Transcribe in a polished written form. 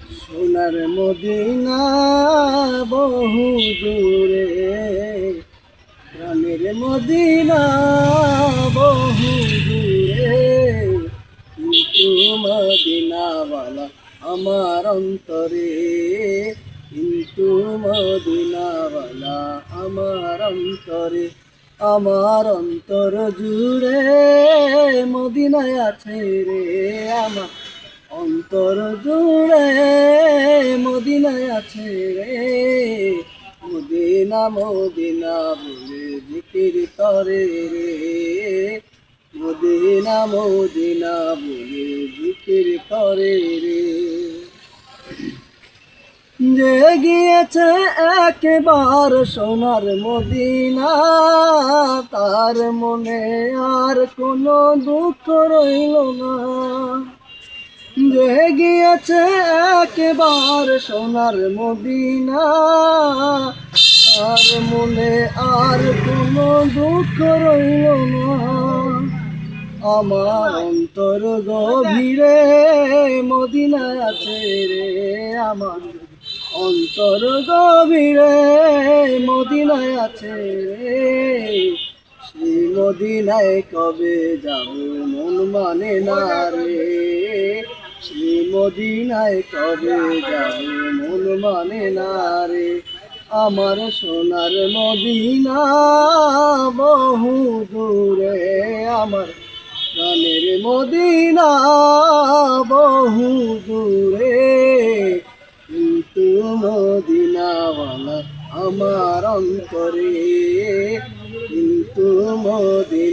সোনার মদিনা বহু দূরে, প্রাণের মদিনা বহু দূরে, কিন্তু মদিনাওয়ালা আমার অন্তরে, কিন্তু মদিনাওয়ালা আমার অন্তরে। আমার অন্তর জুড়ে মদিনায় আছে রে, আমার অন্তর জুড়ে মদিনায় আছে রে। মদিনা মদিনা বলে জিকির করে রে, মদিনা মদিনা বলে জিকির করে রে। যে গিয়েছে একবার সোনার মদিনা, তার মনে আর কোনো দুঃখ রইল না। যে গিয়েছে একবার সোনার মদিনা, তার মনে আর কোনো দুঃখ রইল না। আমার অন্তর গভীরে মদিনায় আছে রে, আমার অন্তর গভীরে মদিনায় আছে রে। সেই মদিনায় কবে যাব মন মানে না রে, সেই মদিনায় কবে যাব মন মানে না রে। আমার সোনার মদিনা বহু দূরে, আমার প্রাণের মদিনা বহু দূরে, কিন্তু মদিনাওয়ালা আমার অন্তরে, কিন্তু মদিনা